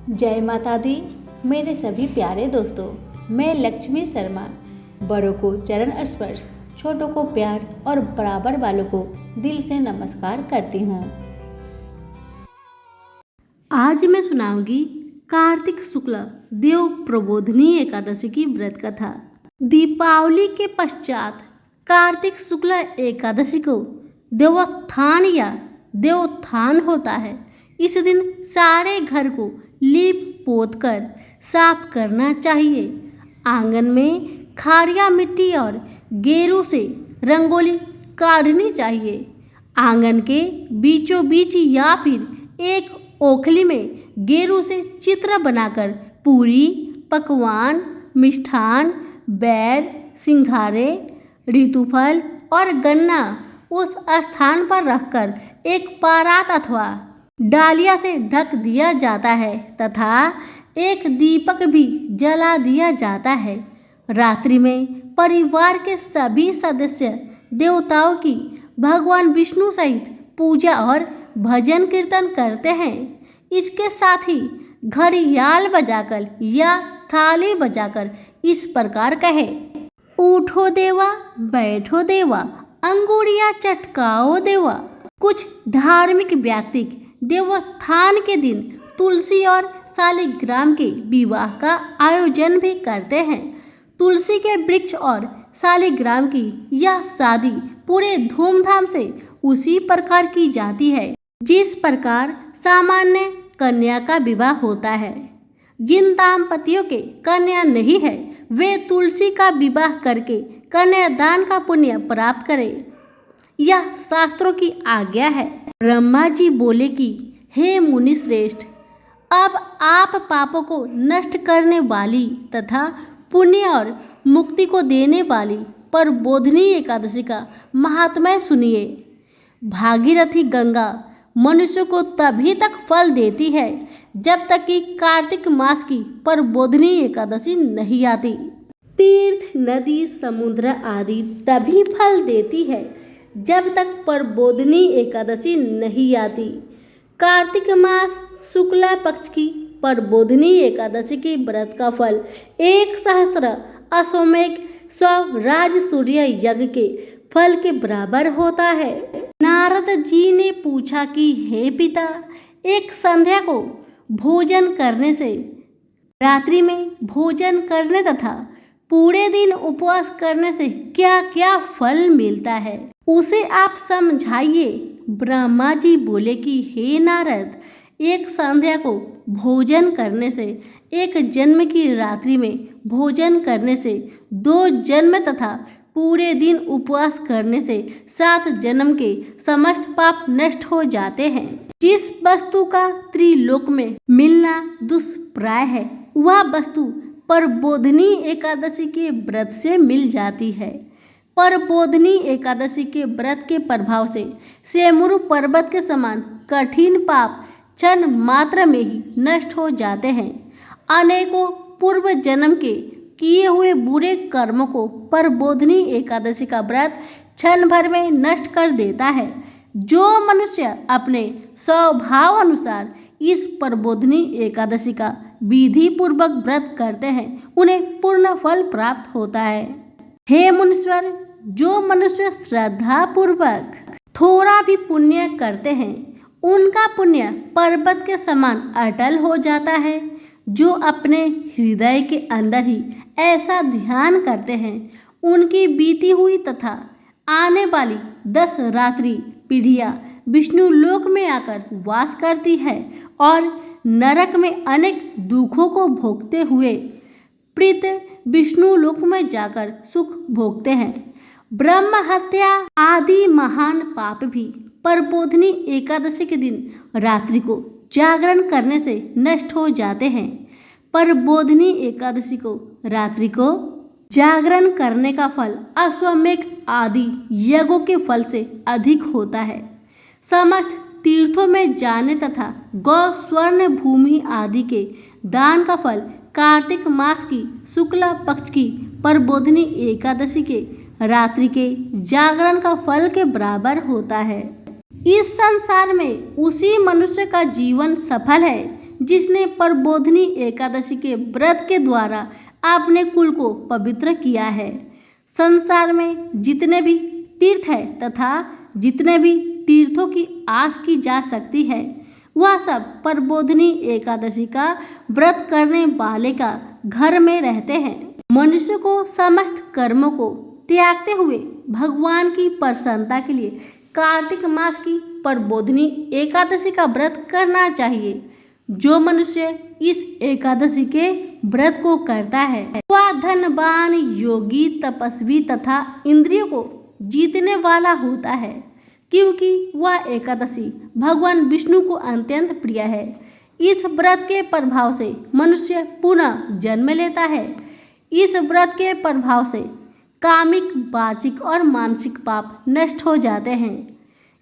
जय माता दी। मेरे सभी प्यारे दोस्तों, मैं लक्ष्मी शर्मा बड़ों को चरण स्पर्श, छोटों को प्यार और बराबर वालों को दिल से नमस्कार करती हूँ। आज मैं सुनाऊंगी कार्तिक शुक्ल देव प्रबोधिनी एकादशी की व्रत कथा। दीपावली के पश्चात कार्तिक शुक्ल एकादशी को देवोत्थान या देवोत्थान होता है। इस दिन सारे घर को लीप पोत कर साफ करना चाहिए। आंगन में खारिया मिट्टी और गेरू से रंगोली काढ़नी चाहिए। आंगन के बीचों बीच या फिर एक ओखली में गेरू से चित्र बनाकर पूरी, पकवान, मिष्ठान, बैर, सिंघारे, ऋतुफल और गन्ना उस स्थान पर रखकर एक परात अथवा डालिया से ढक दिया जाता है तथा एक दीपक भी जला दिया जाता है। रात्रि में परिवार के सभी सदस्य देवताओं की भगवान विष्णु सहित पूजा और भजन कीर्तन करते हैं। इसके साथ ही घड़ियाल बजाकर या थाली बजाकर इस प्रकार कहे: उठो देवा, बैठो देवा, अंगुड़िया चटकाओ देवा। कुछ धार्मिक व्यक्ति देवोत्थान के दिन तुलसी और शालिग्राम के विवाह का आयोजन भी करते हैं। तुलसी के वृक्ष और शालिग्राम की यह शादी पूरे धूमधाम से उसी प्रकार की जाती है जिस प्रकार सामान्य कन्या का विवाह होता है। जिन दाम्पतियों के कन्या नहीं है वे तुलसी का विवाह करके कन्यादान का पुण्य प्राप्त करें, यह शास्त्रों की आज्ञा है। ब्रह्मा जी बोले कि हे मुनि श्रेष्ठ, अब आप पापों को नष्ट करने वाली तथा पुण्य और मुक्ति को देने वाली प्रबोधिनी एकादशी का महात्म्य सुनिए। भागीरथी गंगा मनुष्य को तभी तक फल देती है जब तक कि कार्तिक मास की प्रबोधिनी एकादशी नहीं आती। तीर्थ, नदी, समुद्र आदि तभी फल देती है जब तक प्रबोधिनी एकादशी नहीं आती। कार्तिक मास शुक्ला पक्ष की प्रबोधिनी एकादशी की व्रत का फल 1 सहस्त्र अश्वमेध 100 राज सूर्य यज्ञ के फल के बराबर होता है। नारद जी ने पूछा कि हे पिता, एक संध्या को भोजन करने से, रात्रि में भोजन करने तथा पूरे दिन उपवास करने से क्या क्या फल मिलता है, उसे आप समझाइए। ब्रह्मा जी बोले कि हे नारद, एक संध्या को भोजन करने से, एक जन्म की रात्रि में भोजन करने से, 2 जन्म तथा पूरे दिन उपवास करने से 7 जन्म के समस्त पाप नष्ट हो जाते हैं। जिस वस्तु का त्रिलोक में मिलना दुष्प्राय है वह वस्तु प्रबोधिनी एकादशी के व्रत से मिल जाती है। प्रबोधिनी एकादशी के व्रत के प्रभाव से सेमुरु पर्वत के समान कठिन पाप क्षण मात्र में ही नष्ट हो जाते हैं। अनेकों पूर्व जन्म के किए हुए बुरे कर्मों को प्रबोधिनी एकादशी का व्रत क्षण भर में नष्ट कर देता है। जो मनुष्य अपने स्वभाव अनुसार इस प्रबोधिनी एकादशी का विधि पूर्वक व्रत करते हैं उन्हें पूर्ण फल प्राप्त होता है। हे मुनीश्वर, जो मनुष्य श्रद्धा पूर्वक थोड़ा भी पुण्य करते हैं उनका पुण्य पर्वत के समान अटल हो जाता है। जो अपने हृदय के अंदर ही ऐसा ध्यान करते हैं उनकी बीती हुई तथा आने वाली 10 रात्रि पीढ़ियाँ विष्णु लोक में आकर वास करती है और नरक में अनेक दुखों को भोगते हुए प्रीत विष्णु लोक में जाकर सुख भोगते हैं। ब्रह्म हत्या आदि महान पाप भी प्रबोधिनी एकादशी के दिन रात्रि को जागरण करने से नष्ट हो जाते हैं। प्रबोधिनी एकादशी को रात्रि को जागरण करने का फल अश्वमेध आदि यज्ञों के फल से अधिक होता है। समस्त तीर्थों में जाने तथा गौ स्वर्ण भूमि आदि के दान का फल कार्तिक मास की शुक्ला पक्ष की प्रबोधिनी एकादशी के रात्रि के जागरण का फल के बराबर होता है। इस संसार में उसी मनुष्य का जीवन सफल है जिसने प्रबोधिनी एकादशी के व्रत के द्वारा अपने कुल को पवित्र किया है। संसार में जितने भी तीर्थ है तथा जितने भी तीर्थों की आस की जा सकती है वह सब प्रबोधिनी एकादशी का व्रत करने वाले का घर में रहते हैं। मनुष्य को समस्त कर्मों को त्यागते हुए भगवान की प्रसन्नता के लिए कार्तिक मास की प्रबोधिनी एकादशी का व्रत करना चाहिए। जो मनुष्य इस एकादशी के व्रत को करता है वह धनवान, योगी, तपस्वी तथा इंद्रियों को जीतने वाला होता है, क्योंकि वह एकादशी भगवान विष्णु को अत्यंत प्रिय है। इस व्रत के प्रभाव से मनुष्य पुनः जन्म लेता है। इस व्रत के प्रभाव से कामिक, वाचिक और मानसिक पाप नष्ट हो जाते हैं।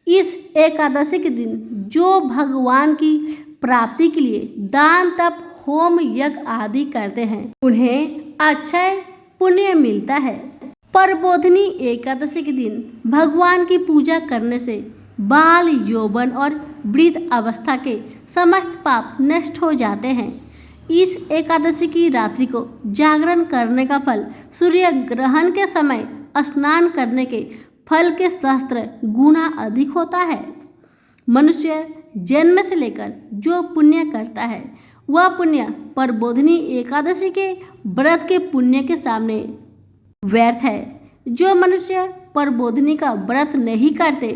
इस एकादशी के दिन जो भगवान की प्राप्ति के लिए दान, तप, होम, यज्ञ आदि करते हैं उन्हें अक्षय पुण्य मिलता है। प्रबोधिनी एकादशी के दिन भगवान की पूजा करने से बाल, यौवन और वृद्ध अवस्था के समस्त पाप नष्ट हो जाते हैं। इस एकादशी की रात्रि को जागरण करने का फल सूर्य ग्रहण के समय स्नान करने के फल के सहस्त्र गुना अधिक होता है। मनुष्य जन्म से लेकर जो पुण्य करता है वह पुण्य प्रबोधिनी एकादशी के व्रत के पुण्य के सामने व्यर्थ है। जो मनुष्य प्रबोधिनी का व्रत नहीं करते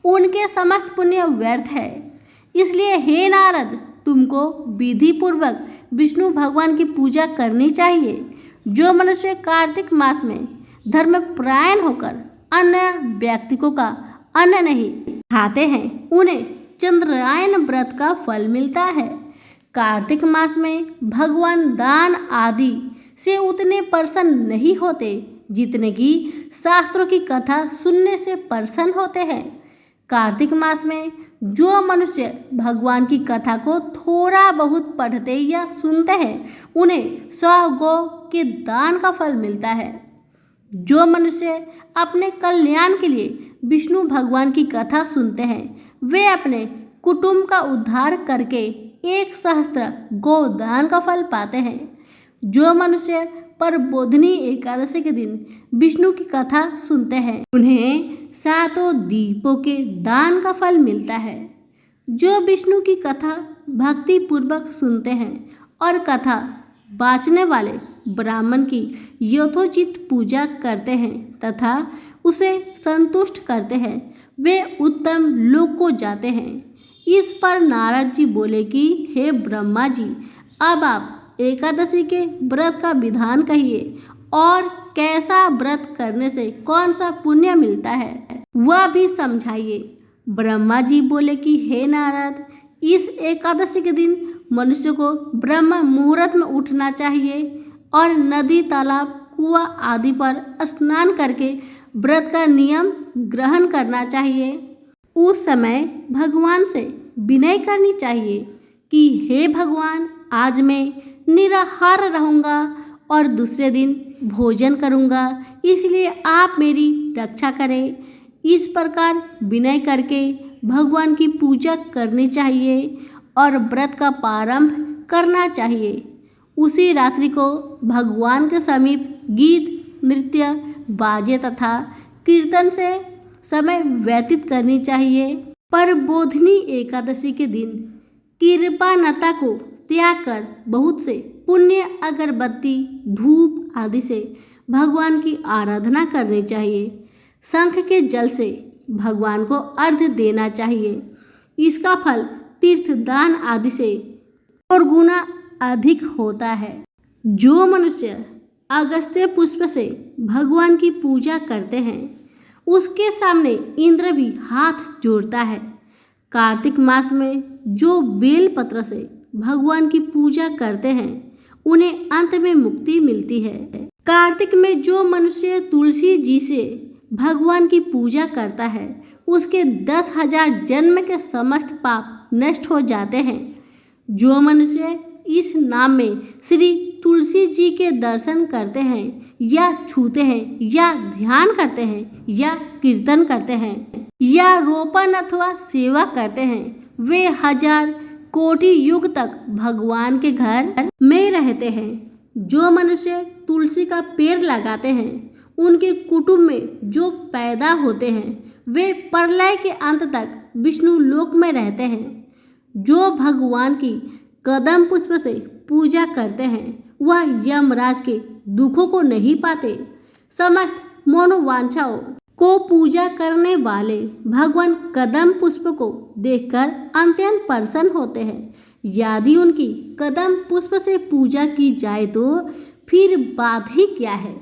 उनके समस्त पुण्य व्यर्थ है। इसलिए हे नारद, तुमको विधि पूर्वक विष्णु भगवान की पूजा करनी चाहिए। जो मनुष्य कार्तिक मास में धर्मपरायण होकर अन्य व्यक्तियों का अन्न नहीं खाते हैं उन्हें चंद्रायन व्रत का फल मिलता है। कार्तिक मास में भगवान दान आदि से उतने प्रसन्न नहीं होते जितने कि शास्त्रों की कथा सुनने से प्रसन्न होते हैं। कार्तिक मास में जो मनुष्य भगवान की कथा को थोड़ा बहुत पढ़ते या सुनते हैं उन्हें 100 गौ के दान का फल मिलता है। जो मनुष्य अपने कल्याण के लिए विष्णु भगवान की कथा सुनते हैं वे अपने कुटुंब का उद्धार करके 1 सहस्त्र गोदान का फल पाते हैं। जो मनुष्य प्रबोधिनी एकादशी के दिन विष्णु की कथा सुनते हैं उन्हें 7 दीपों के दान का फल मिलता है। जो विष्णु की कथा भक्ति पूर्वक सुनते हैं और कथा बाँचने वाले ब्राह्मण की यथोचित पूजा करते हैं तथा उसे संतुष्ट करते हैं वे उत्तम लोक को जाते हैं। इस पर नारद जी बोले कि हे ब्रह्मा जी, अब आप एकादशी के व्रत का विधान कहिए और कैसा व्रत करने से कौन सा पुण्य मिलता है वह भी समझाइए। ब्रह्मा जी बोले कि हे नारद, इस एकादशी के दिन मनुष्य को ब्रह्म मुहूर्त में उठना चाहिए और नदी, तालाब, कुआं आदि पर स्नान करके व्रत का नियम ग्रहण करना चाहिए। उस समय भगवान से विनय करनी चाहिए कि हे भगवान, आज मैं निराहार रहूँगा और दूसरे दिन भोजन करूँगा, इसलिए आप मेरी रक्षा करें। इस प्रकार विनय करके भगवान की पूजा करनी चाहिए और व्रत का प्रारंभ करना चाहिए। उसी रात्रि को भगवान के समीप गीत, नृत्य, बाजे तथा कीर्तन से समय व्यतीत करनी चाहिए। प्रबोधिनी एकादशी के दिन कृपानता को त्याग कर बहुत से पुण्य अगरबत्ती, धूप आदि से भगवान की आराधना करनी चाहिए। शंख के जल से भगवान को अर्घ्य देना चाहिए। इसका फल तीर्थदान आदि से और गुना अधिक होता है। जो मनुष्य अगस्त्य पुष्प से भगवान की पूजा करते हैं उसके सामने इंद्र भी हाथ जोड़ता है। कार्तिक मास में जो बेल पत्र से भगवान की पूजा करते हैं उन्हें अंत में मुक्ति मिलती है। कार्तिक में जो मनुष्य तुलसी जी से भगवान की पूजा करता है उसके 10,000 जन्म के समस्त पाप नष्ट हो जाते हैं। जो मनुष्य इस नाम में श्री तुलसी जी के दर्शन करते हैं या छूते हैं या ध्यान करते हैं या कीर्तन करते हैं या रोपण अथवा सेवा करते हैं वे 1000 कोटि युग तक भगवान के घर में रहते हैं। जो मनुष्य तुलसी का पेड़ लगाते हैं उनके कुटुंब में जो पैदा होते हैं वे प्रलय के अंत तक विष्णु लोक में रहते हैं। जो भगवान की कदम पुष्प से पूजा करते हैं वह यमराज के दुखों को नहीं पाते। समस्त मनोवांछाओं को पूजा करने वाले भगवान कदम पुष्प को देखकर अत्यंत प्रसन्न होते हैं। यदि उनकी कदम पुष्प से पूजा की जाए तो फिर बात ही क्या है।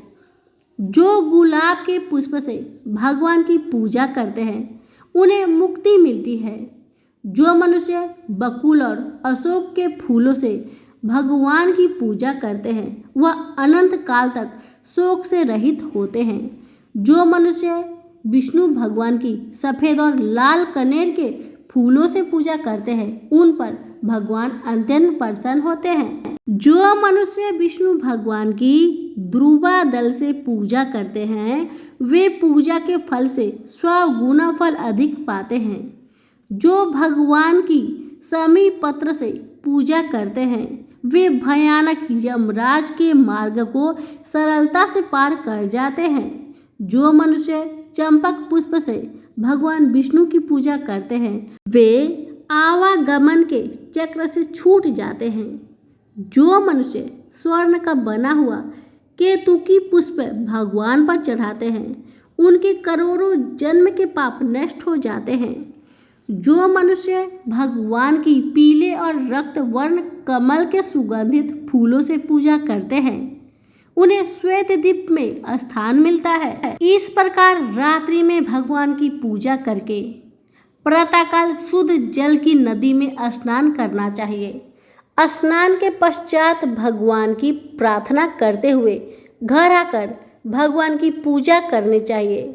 जो गुलाब के पुष्प से भगवान की पूजा करते हैं उन्हें मुक्ति मिलती है। जो मनुष्य बकुल और अशोक के फूलों से भगवान की पूजा करते हैं वह अनंत काल तक शोक से रहित होते हैं। जो मनुष्य विष्णु भगवान की सफ़ेद और लाल कनेर के फूलों से पूजा करते हैं उन पर भगवान अत्यंत प्रसन्न होते हैं। जो मनुष्य विष्णु भगवान की ध्रुवा दल से पूजा करते हैं वे पूजा के फल से 100 गुना फल अधिक पाते हैं। जो भगवान की समी पत्र से पूजा करते हैं वे भयानक यमराज के मार्ग को सरलता से पार कर जाते हैं। जो मनुष्य चंपक पुष्प से भगवान विष्णु की पूजा करते हैं वे आवागमन के चक्र से छूट जाते हैं। जो मनुष्य स्वर्ण का बना हुआ केतुकी पुष्प भगवान पर चढ़ाते हैं उनके करोड़ों जन्म के पाप नष्ट हो जाते हैं। जो मनुष्य भगवान की पीले और रक्त वर्ण कमल के सुगंधित फूलों से पूजा करते हैं उन्हें श्वेत दीप में स्थान मिलता है। इस प्रकार रात्रि में भगवान की पूजा करके प्रातःकाल शुद्ध जल की नदी में स्नान करना चाहिए। स्नान के पश्चात भगवान की प्रार्थना करते हुए घर आकर भगवान की पूजा करनी चाहिए।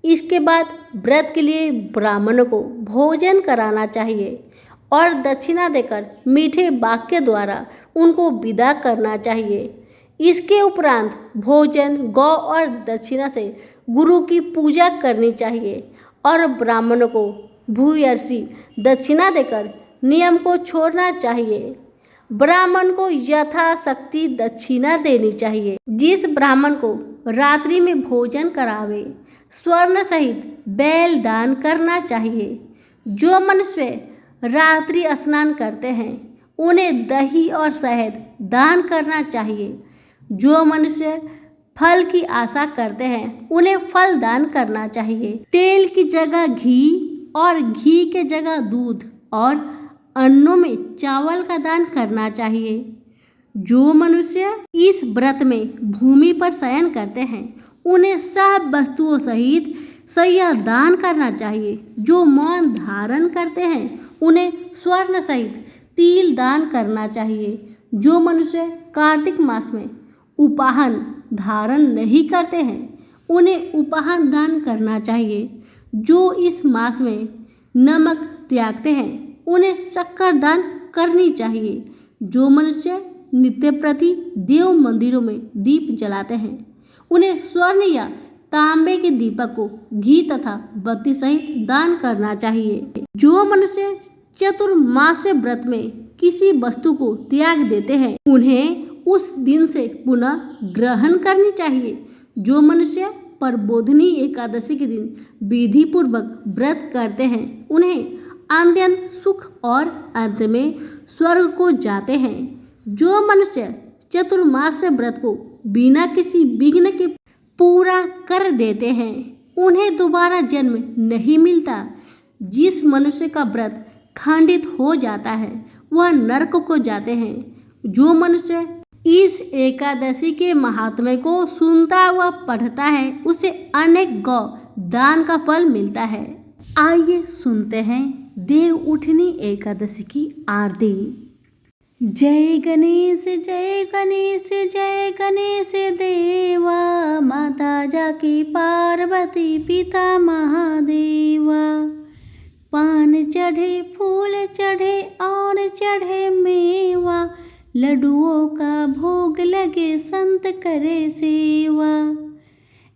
इसके बाद व्रत के लिए ब्राह्मणों को भोजन कराना चाहिए और दक्षिणा देकर मीठे वाक्य द्वारा उनको विदा करना चाहिए। इसके उपरांत भोजन गौ और दक्षिणा से गुरु की पूजा करनी चाहिए और ब्राह्मणों को भूयसी दक्षिणा देकर नियम को छोड़ना चाहिए। ब्राह्मण को यथाशक्ति दक्षिणा देनी चाहिए। जिस ब्राह्मण को रात्रि में भोजन करावे स्वर्ण सहित बैल दान करना चाहिए। जो मनुष्य रात्रि स्नान करते हैं उन्हें दही और शहद दान करना चाहिए। जो मनुष्य फल की आशा करते हैं उन्हें फल दान करना चाहिए। तेल की जगह घी और घी के जगह दूध और अन्नों में चावल का दान करना चाहिए। जो मनुष्य इस व्रत में भूमि पर शयन करते हैं उन्हें सब वस्तुओं सहित शय्या दान करना चाहिए। जो मौन धारण करते हैं उन्हें स्वर्ण सहित तिल दान करना चाहिए। जो मनुष्य कार्तिक मास में उपाहन धारण नहीं करते हैं उन्हें उपाहन दान करना चाहिए। जो इस मास में नमक त्यागते हैं उन्हें शक्कर दान करनी चाहिए। जो मनुष्य नित्य प्रति देव मंदिरों में दीप जलाते हैं उन्हें स्वर्ण या तांबे के दीपक को घी तथा बत्ती सहित दान करना चाहिए। जो मनुष्य चतुर्मास्य व्रत में किसी वस्तु को त्याग देते हैं उन्हें उस दिन से पुनः ग्रहण करनी चाहिए। जो मनुष्य प्रबोधिनी एकादशी के दिन विधि पूर्वक व्रत करते हैं उन्हें अत्यंत सुख और अंत में स्वर्ग को जाते हैं। जो मनुष्य चतुर्मास्य व्रत को बिना किसी विघ्न के पूरा कर देते हैं उन्हें दोबारा जन्म नहीं मिलता। जिस मनुष्य का व्रत खंडित हो जाता है वह नरक को जाते हैं। जो मनुष्य इस एकादशी के महात्म्य को सुनता व पढ़ता है उसे अनेक गौ दान का फल मिलता है। आइए सुनते हैं देव उठनी एकादशी की आरती। जय गणेश जय गणेश जय गणेश देवा, माता जाकी पार्वती पिता महादेवा। पान चढ़े फूल चढ़े और चढ़े मेवा, लड्डुओं का भोग लगे संत करे सेवा।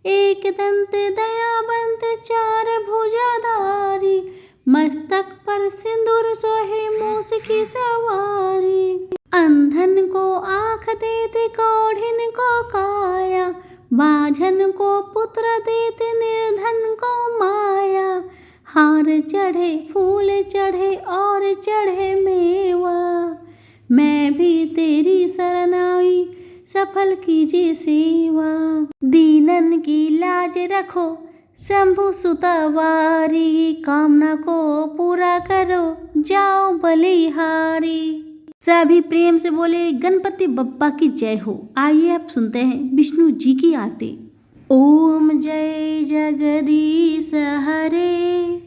एक दंत दयावंत चार भुजाधारी, मस्तक पर सिंदूर सोहे मूस की सवारी। अंधन को आँख देते कौढ़िन को काया, बाझन को पुत्र देते निर्धन को माया। हार चढ़े फूल चढ़े और चढ़े मेवा, मैं भी तेरी शरण आई सफल कीजिए सेवा। दीनन की लाज रखो शंभु सुतवारी, कामना को पूरा करो जाओ बलिहारी। सभी प्रेम से बोले गणपति बप्पा की जय हो। आइए आप सुनते हैं विष्णु जी की आरती। ओम जय जगदीश हरे,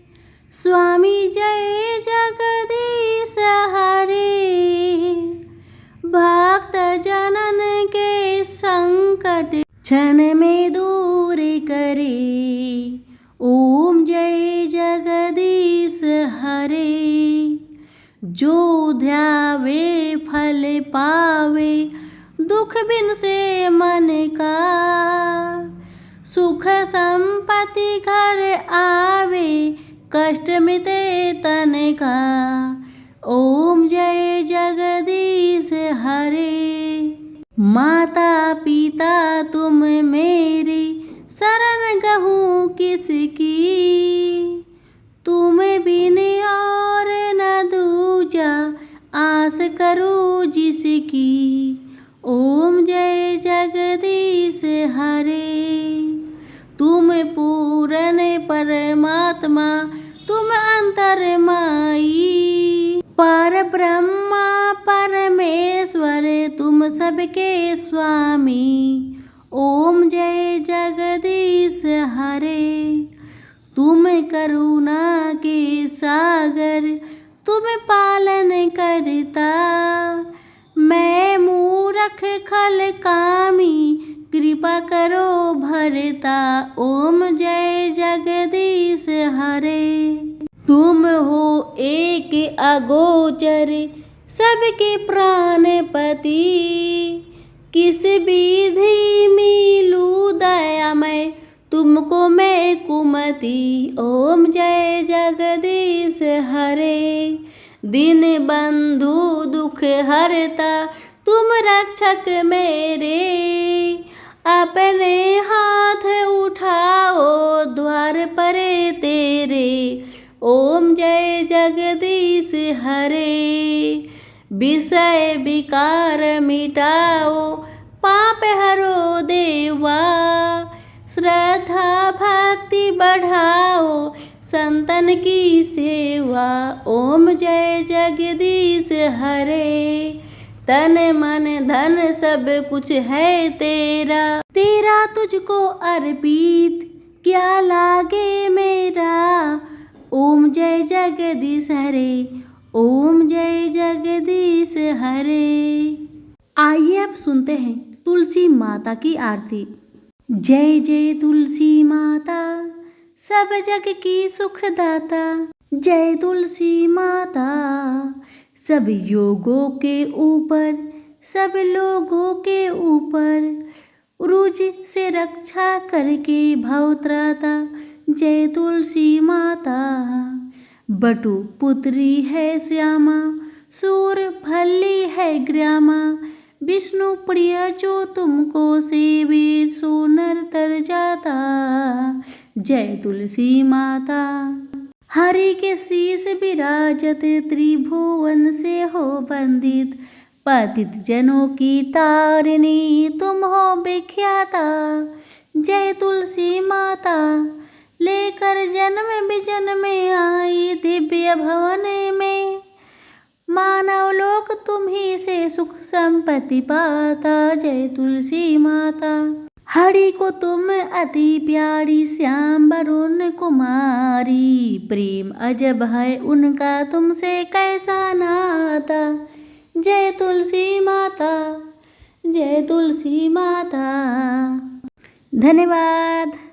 स्वामी जय जगदीश हरे। भक्त जनन के संकट क्षण में दूर करे, ओम जय जगदीश हरे। जो ध्यावे फल पावे, दुख बिन से मन का। सुख संपत्ति घर आवे, कष्ट मिटे तन का। ओम जय जगदीश हरे। माता पिता तुम मेरी, शरण गहूँ किसकी। तुम बिन और न दूजा, आस करूँ जिसकी। ओम जय जगदीश हरे। तुम पूर्ण परमात्मा, तुम अंतर्माई। पर ब्रह्मा परमेश्वर, तुम सबके स्वामी। ओम जय जगदीश हरे। तुम करुणा के सागर, तुम पालन करता। मैं मूरख खल कामी, कृपा करो भरता। ओम जय जगदीश हरे। तुम हो एक अगोचर, सबके प्राणपति। किस विधि मिलूं दयामय, तुमको मैं कुमति। ओम जय जगदीश हरे। दिन बंधु दुख हरता, तुम रक्षक मेरे। अपने हाथ उठाओ द्वार पर तेरे। ओम जय जगदीश हरे। विषय विकार मिटाओ, पाप हरो देवा। श्रद्धा भक्ति बढ़ाओ, संतन की सेवा। ओम जय जगदीश हरे। तन मन धन सब कुछ है तेरा, तेरा तुझको अर्पित क्या लागे मेरा। ओम जय जगदीश हरे। ओम जय जगदीश हरे। आइए अब सुनते हैं तुलसी माता की आरती। जय जय तुलसी माता, सब जग की सुखदाता। जय तुलसी माता, सब योगों के ऊपर, सब लोगों के ऊपर। रुज से रक्षा करके भवत्राता। जय तुलसी माता। बटु पुत्री है श्यामा, सूर भल्ली है ग्रामा। विष्णु प्रिय जो तुमको सेवे, सो नर तर जाता। जय तुलसी माता। हरि के शीस विराजत, त्रिभुवन से हो वंदित। पतित जनों की तारिणी, तुम हो विख्याता। जय तुलसी माता। लेकर जन्म विजन में आई, दिव्य भवन में। मानव लोक तुम ही से सुख संपत्ति पाता। जय तुलसी माता। हरि को तुम अति प्यारी, श्याम वरुण कुमारी। प्रेम अजब है उनका, तुमसे कैसा नाता। जय तुलसी माता। जय तुलसी माता। धन्यवाद।